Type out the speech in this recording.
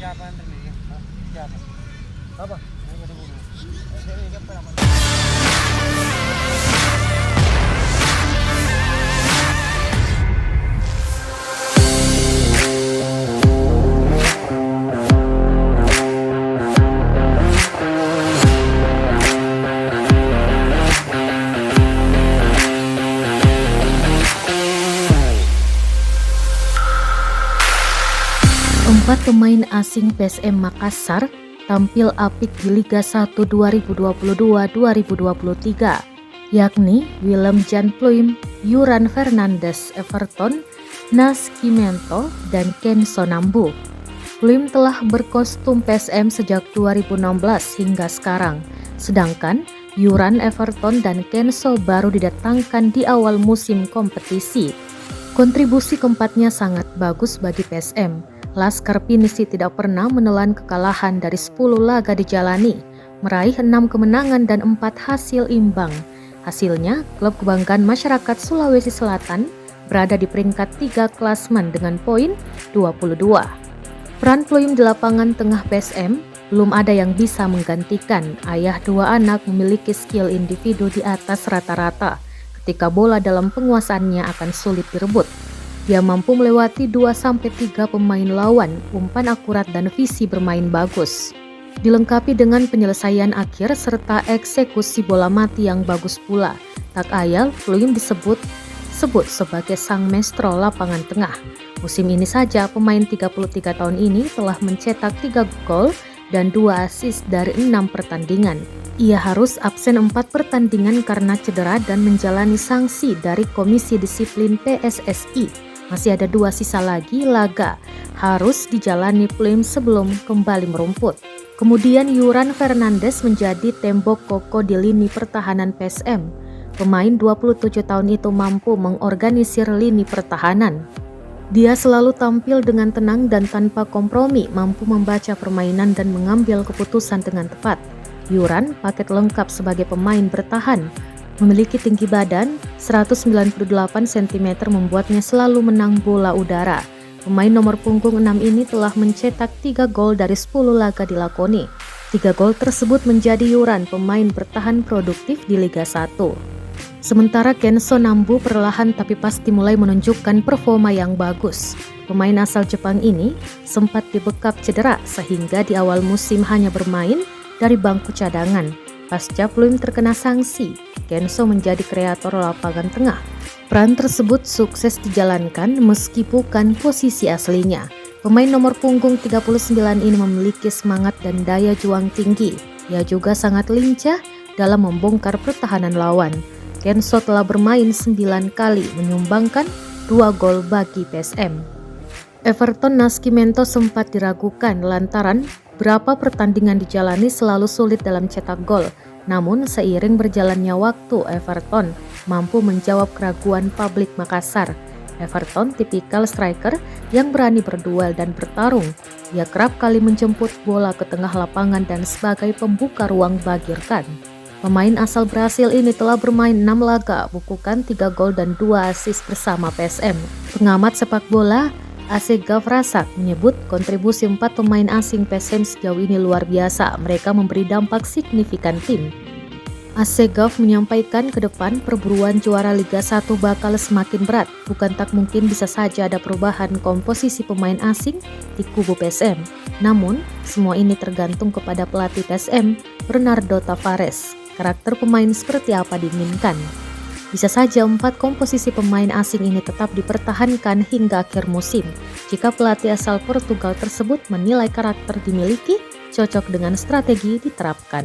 Siapa yang terlihat? Siapa? Apa? Yang ada bulu. Saya lihat apa namanya? Empat pemain asing PSM Makassar tampil apik di Liga 1 2022-2023, yakni Willem Jan Pluim, Yuran Fernandes Everton, Nascimento, dan Kenzo Nambu. Pluim telah berkostum PSM sejak 2016 hingga sekarang, sedangkan Yuran Everton dan Kenzo baru didatangkan di awal musim kompetisi. Kontribusi keempatnya sangat bagus bagi PSM. Laskar Pinisi tidak pernah menelan kekalahan dari 10 laga dijalani, meraih 6 kemenangan dan 4 hasil imbang. Hasilnya, klub kebanggaan masyarakat Sulawesi Selatan berada di peringkat 3 klasmen dengan poin 22. Peran Pluim di lapangan tengah PSM belum ada yang bisa menggantikan. Ayah dua anak memiliki skill individu di atas rata-rata. Ketika bola dalam penguasaannya akan sulit direbut. Dia mampu melewati 2-3 pemain lawan, umpan akurat dan visi bermain bagus. Dilengkapi dengan penyelesaian akhir serta eksekusi bola mati yang bagus pula. Tak ayal, Pluim disebut sebagai sang maestro lapangan tengah. Musim ini saja pemain 33 tahun ini telah mencetak 3 gol dan 2 assist dari 6 pertandingan. Ia harus absen 4 pertandingan karena cedera dan menjalani sanksi dari Komisi Disiplin PSSI. Masih ada 2 sisa lagi laga harus dijalani Pluim sebelum kembali merumput. Kemudian Yuran Fernandes menjadi tembok kokoh di lini pertahanan PSM. Pemain 27 tahun itu mampu mengorganisir lini pertahanan. Dia selalu tampil dengan tenang dan tanpa kompromi, mampu membaca permainan dan mengambil keputusan dengan tepat. Yuran paket lengkap sebagai pemain bertahan. Memiliki tinggi badan 198 cm membuatnya selalu menang bola udara. Pemain nomor punggung 6 ini telah mencetak 3 gol dari 10 laga dilakoni. 3 gol tersebut menjadi Yuran pemain bertahan produktif di Liga 1. Sementara Kenzo Nambu perlahan tapi pasti mulai menunjukkan performa yang bagus. Pemain asal Jepang ini sempat dibekap cedera sehingga di awal musim hanya bermain dari bangku cadangan. Pasca Pluim terkena sanksi, Kenzo menjadi kreator lapangan tengah. Peran tersebut sukses dijalankan meski bukan posisi aslinya. Pemain nomor punggung 39 ini memiliki semangat dan daya juang tinggi. Ia juga sangat lincah dalam membongkar pertahanan lawan. Kenzo telah bermain 9 kali, menyumbangkan 2 gol bagi PSM. Everton Nascimento sempat diragukan lantaran berapa pertandingan dijalani selalu sulit dalam cetak gol. Namun seiring berjalannya waktu, Everton mampu menjawab keraguan publik Makassar. Everton tipikal striker yang berani berduel dan bertarung. Ia kerap kali menjemput bola ke tengah lapangan dan sebagai pembuka ruang bagi rekan. Pemain asal Brasil ini telah bermain 6 laga, bukukan 3 gol dan 2 assist bersama PSM. Pengamat sepak bola AC Gavrasak menyebut kontribusi 4 pemain asing PSM sejauh ini luar biasa. Mereka memberi dampak signifikan tim. AC Gav menyampaikan ke depan perburuan juara Liga 1 bakal semakin berat. Bukan tak mungkin bisa saja ada perubahan komposisi pemain asing di kubu PSM. Namun, semua ini tergantung kepada pelatih PSM, Bernardo Tavares. Karakter pemain seperti apa diinginkan. Bisa saja 4 komposisi pemain asing ini tetap dipertahankan hingga akhir musim jika pelatih asal Portugal tersebut menilai karakter dimiliki cocok dengan strategi diterapkan.